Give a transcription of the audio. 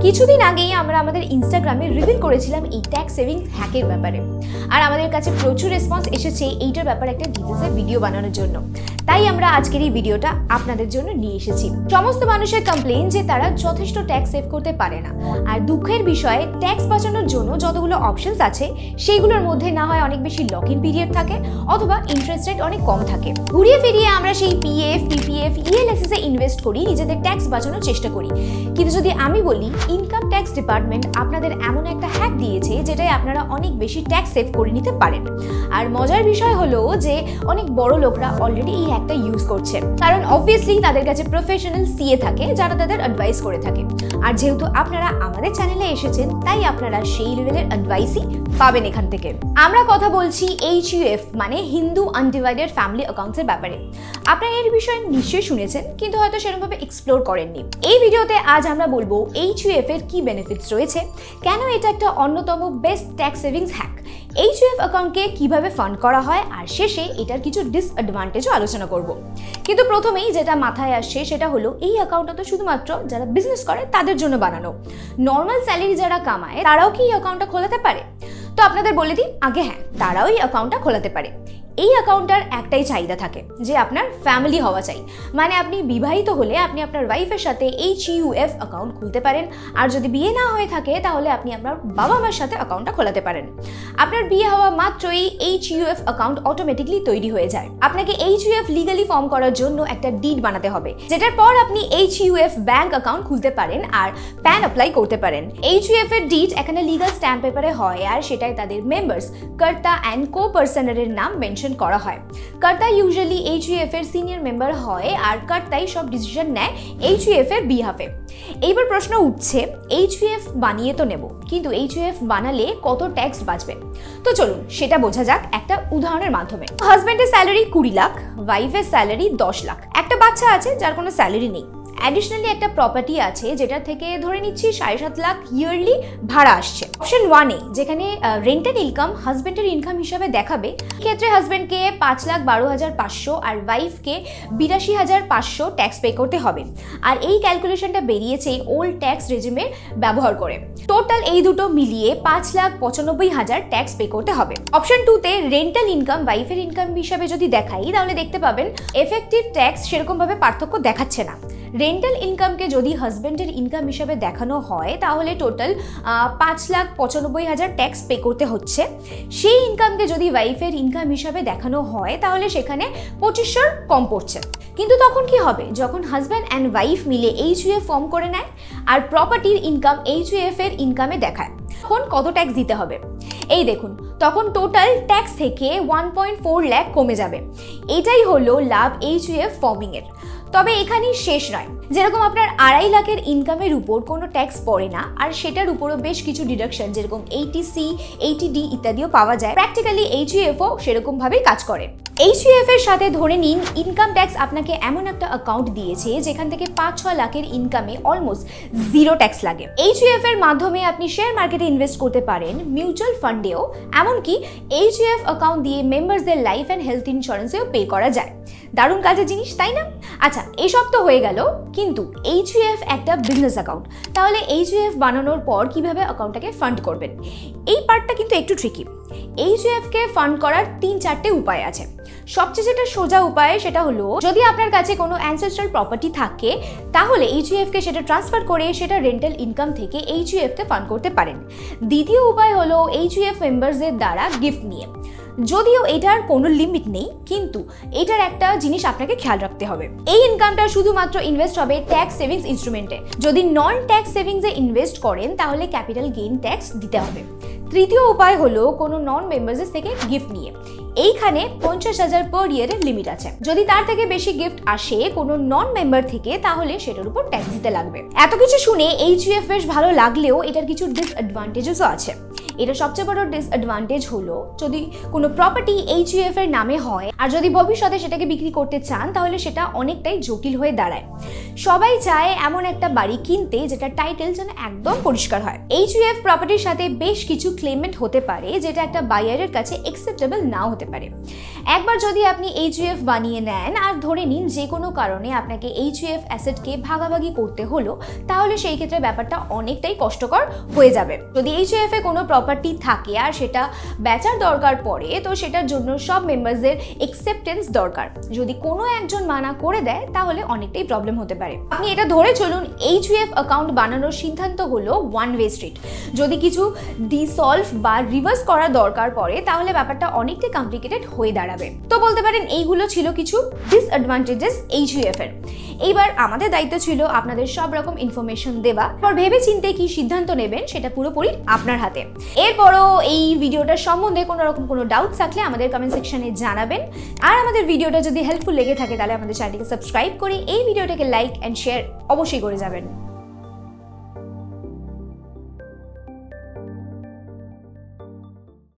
কিছুদিন আগেই আমরা আমাদের ইনস্টাগ্রামে রিভিল করেছিলাম এই ট্যাক্স সেভিং হ্যাকের ব্যাপারে, আর আমাদের কাছে প্রচুর রেসপন্স এসেছে এইটার ব্যাপারে একটা ডিটেলসে ভিডিও বানানোর জন্য। তাই আমরা আজকের এই ভিডিওটা আপনাদের জন্য নিয়ে এসেছি। সমস্ত মানুষের কমপ্লেইন যে তারা যথেষ্ট ট্যাক্স সেভ করতে পারে না, আর দুঃখের বিষয়ে ট্যাক্স বাঁচানোর জন্য যতগুলো অপশনস আছে সেইগুলোর মধ্যে না হয় অনেক বেশি লক ইন পিরিয়ড থাকে অথবা ইন্টারেস্ট রেট অনেক কম থাকে। ঘুরিয়ে ফিরিয়ে আমরা সেই পিএফ, পিপিএফ, ইএলএসএস এ ইনভেস্ট করি, নিজেদের ট্যাক্স বাঁচানোর চেষ্টা করি। কিন্তু যদি আমি বলি ইনকাম ট্যাক্স ডিপার্টমেন্ট আপনাদের এমন একটা হ্যাক দিয়েছে যেটাই আপনারা অনেক বেশি ট্যাক্স সেভ করে নিতে পারেন। আর মজার বিষয় হলো যে অনেক বড় লোকরা অলরেডি এই হ্যাকটা ইউজ করছে, কারণ অবভিয়াসলি তাদের কাছে প্রফেশনাল সিএ থাকে যারা তাদের অ্যাডভাইস করে থাকে। আর যেহেতু আপনারা আমাদের চ্যানেলে এসেছেন তাই আপনারা সেই লেভেলের অ্যাডভাইসই পাবেন এখান থেকে। আমরা কথা বলছি HUF মানে হিন্দু আনডিভাইডেড ফ্যামিলি অ্যাকাউন্টসের ব্যাপারে। আপনারা এর বিষয়ে নিশ্চয়ই শুনেছেন কিন্তু হয়তো সেরকমভাবে এক্সপ্লোর করেননি। এই ভিডিওতে আজ আমরা বলবো HUF এর কি বেনিফিটস রয়েছে, কেন এটা একটা অন্যতম best tax savings hack, HUF অ্যাকাউন্টকে কিভাবে ফান্ড করা হয়, আর শেষে এটার কিছু ডিসঅ্যাডভান্টেজও আলোচনা করব। কিন্তু প্রথমেই যেটা মাথায় আসছে সেটা হলো এই অ্যাকাউন্টটা তো শুধুমাত্র যারা বিজনেস করে তাদের জন্য বানানো। নর্মাল স্যালারি যারা কামায় তারাও কি এই অ্যাকাউন্টটা খোলাতে পারে? তো আপনাদের বলে দিই আগে, হ্যাঁ, তারাও এই অ্যাকাউন্টটা খোলাতে পারে। এই অ্যাকাউন্টটার একটাই চাহিদা থাকে যে আপনার ফ্যামিলি হওয়া চাই, মানে আপনি বিবাহিত হলে আপনি আপনার ওয়াইফের সাথে HUF অ্যাকাউন্ট খুলতে পারেন, আর যদি বিয়ে না হয়ে থাকে তাহলে আপনি আপনার বাবা মার সাথে অ্যাকাউন্টটা খোলাতে পারেন। আপনার বিয়ে হওয়া মাত্রই HUF অ্যাকাউন্ট অটোমেটিকলি তৈরি হয়ে যায়। আপনাকে HUF লিগালি ফর্ম করার জন্য একটা ডিড বানাতে হবে, যেটার পর আপনি HUF ব্যাংক অ্যাকাউন্ট খুলতে পারেন আর প্যান অ্যাপ্লাই করতে পারেন। HUF এর ডিড এখানে লিগাল স্ট্যাম্প পেপারে হয়, আর সেটাই তাদের মেম্বার্স, কর্তা অ্যান্ড কো পার্সনারের নাম মেনশন করা হয়। কর্তা ইউজুয়ালি HUF এর সিনিয়র মেম্বার হয়, আর কর্তাই সব ডিসিশন নেয় HUF এর বিহাফে। এইবার প্রশ্ন উঠছে, HUF বানিয়ে তো নেব, কিন্তু HUF বানালে কত ট্যাক্স বাঁচবে? তো চলুন সেটা বোঝা যাক একটা উদাহরণের মাধ্যমে। হাজব্যান্ডের স্যালারি 20 লাখ, ওয়াইফের স্যালারি 10 লাখ, একটা বাচ্চা আছে যার কোনো স্যালারি নেই, অ্যাডিশনালি একটা প্রপার্টি আছে যেটা থেকে ধরে নিচ্ছি 7.5 লাখ ইয়ারলি ভাড়া আসছে। অপশন 1 এ যেখানে রেন্টেড ইনকাম হাজব্যান্ডের ইনকাম হিসাবে দেখাবে, ক্ষেত্রে হাজব্যান্ডকে 5,12,500 আর ওয়াইফকে 82,500 ট্যাক্স পে করতে হবে। আর এই ক্যালকুলেশনটা বেরিয়েছে ওল্ড ট্যাক্স রেজিমে ব্যবহার করে। টোটাল এই দুটো মিলিয়ে 5,95,000 ট্যাক্স পে করতে হবে। অপশন 2 তে রেন্টাল ইনকাম ওয়াইফের ইনকাম হিসাবে যদি দেখাই তাহলে দেখতে পাবেন এফেক্টিভ ট্যাক্স সেরকমভাবে পার্থক্য দেখাচ্ছে না। রেন্টাল ইনকামকে যদি হাজব্যান্ডের ইনকাম হিসাবে দেখানো হয় তাহলে টোটাল 5,95,000 ট্যাক্স পে করতে হচ্ছে। সেই ইনকামকে যদি ওয়াইফের ইনকাম হিসাবে দেখানো হয় তাহলে সেখানে 2500 কম পড়ছে। কিন্তু তখন কি হবে যখন হাজব্যান্ড অ্যান্ড ওয়াইফ মিলে HUF ফর্ম করে নেয় আর প্রপার্টির ইনকাম HUF এর ইনকামে দেখায়, তখন কত ট্যাক্স দিতে হবে? এই দেখুন, তখন টোটাল ট্যাক্স থেকে 1.4 লাখ কমে যাবে। এটাই হলো লাভ HUF ফর্মিং এর। তবে এখানেই শেষ নয়, যেরকম আপনার 2.5 লাখের ইনকামের উপর কোনো ট্যাক্স পড়ে না, আর সেটার উপরও বেশ কিছু ডিডাকশন যেরকম 80C, 80D ইত্যাদিও পাওয়া যায়। প্র্যাকটিক্যালি HUFও সেরকম ভাবেই কাজ করে। HUF এর সাথে ধরে নিন ইনকাম ট্যাক্স আপনাকে এমন একটা অ্যাকাউন্ট দিয়েছে যেখান থেকে 5-6 লাখের ইনকামে অলমোস্ট 0 ট্যাক্স লাগে। HUF এর মাধ্যমে আপনি শেয়ার মার্কেটে ইনভেস্ট করতে পারেন, মিউচুয়াল ফান্ডেও, এমনকি HUF অ্যাকাউন্ট দিয়ে মেম্বারসদের লাইফ অ্যান্ড হেলথ ইন্স্যুরেন্সেও পে করা যায়। দারুণ কাজের জিনিস, তাই না? আচ্ছা, এসব তো হয়ে গেল, কিন্তু HUF একটা বিজনেস অ্যাকাউন্ট, তাহলে HUF বানানোর পর কিভাবে অ্যাকাউন্টটাকে ফান্ড করবেন? এই পার্টটা কিন্তু একটু ট্রিকি। HUF কে ফান্ড করার 3-4টে উপায় আছে। সবচেয়ে যেটা সোজা উপায় সেটা হলো, যদি আপনার কাছে কোনো অ্যানসেস্ট্রাল প্রপার্টি থাকে তাহলে HUF কে সেটা ট্রান্সফার করে সেটা রেন্টাল ইনকাম থেকে HUF কে ফান্ড করতে পারেন। দ্বিতীয় উপায় হলো HUF মেম্বারসদের দ্বারা গিফট নিয়ে। যদিও এটার কোনো লিমিট নেই, কিন্তু এটার একটা জিনিস আপনাকে খেয়াল রাখতে হবে, এই ইনকামটা শুধুমাত্র ইনভেস্ট হবে ট্যাক্স সেভিংস ইনস্ট্রুমেন্টে। যদি নন ট্যাক্স সেভিংসে ইনভেস্ট করেন তাহলে ক্যাপিটাল গেইন ট্যাক্স দিতে হবে। তৃতীয় উপায় হলো কোনো নন মেম্বার্সের থেকে গিফট নিয়ে। এইখানে 50,000 পার ইয়ারের লিমিট আছে। যদি তার থেকে বেশি গিফট আসে কোনো নন মেম্বার থেকে তাহলে সেটার উপর ট্যাক্স দিতে লাগবে। এত কিছু শুনে HUF বেশ ভালো লাগলেও এটার কিছু ডিসঅ্যাডভান্টেজেসও আছে। এটা সবচেয়ে বড় ডিসঅ্যাডভান্টেজ হলো যদি কোনো প্রপার্টি HUF এর নামে হয় আর যদি ভবিষ্যতে সেটাকে বিক্রি করতে চান তাহলে সেটা অনেকটাই জটিল হয়ে দাঁড়ায়। সবাই চায় এমন একটা বাড়ি কিনতে যেটা টাইটেল যেন একদম পরিষ্কার হয়। HUF প্রপার্টির সাথে বেশ কিছু ক্লেমেন্ট হতে পারে যেটা একটা বায়ারের কাছে অ্যাকসেপ্টেবল নাও হতে পারে। একবার যদি আপনি HUF বানিয়ে নেন আর ধরে নিন যে কোনো কারণে আপনাকে HUF অ্যাসেটকে ভাগাভাগি করতে হলো, তাহলে সেই ক্ষেত্রে ব্যাপারটা অনেকটাই কষ্টকর হয়ে যাবে। যদি HUF এ কোনো প্রপার্টি থাকে আর সেটা বেচার দরকার পড়ে, তো সেটার জন্য সব মেম্বারসদের অ্যাকসেপ্টেন্স দরকার। যদি কোনো একজন মানা করে দেয় তাহলে অনেকটাই প্রবলেম হতে পারে। আপনি এটা ধরে চলুন HUF অ্যাকাউন্ট বানানোর সিদ্ধান্ত হলো ওয়ান ওয়ে স্ট্রিট। যদি কিছু ডিসলভ বা রিভার্স করা দরকার পড়ে তাহলে ব্যাপারটা অনেকটাই কমপ্লিকেটেড হয়ে দাঁড়াবে। তো বলতে পারেন এইগুলো ছিল কিছু ডিসঅ্যাডভান্টেজেস HUF এর। এইবার আমাদের দায়িত্ব ছিল আপনাদের সব রকম ইনফরমেশন দেওয়া। পর ভেবে চিন্তে কি সিদ্ধান্ত নেবেন সেটা পুরোপুরি আপনার হাতে। এরপরও এই ভিডিওটার সম্বন্ধে কোনো ডাউট থাকলে আমাদের কমেন্ট সেকশনে জানাবেন। আর আমাদের ভিডিওটা যদি হেল্পফুল লেগে থাকে তাহলে আমাদের চ্যানেলটিকে সাবস্ক্রাইব করে এই ভিডিওটাকে লাইক অ্যান্ড শেয়ার অবশ্যই করে যাবেন।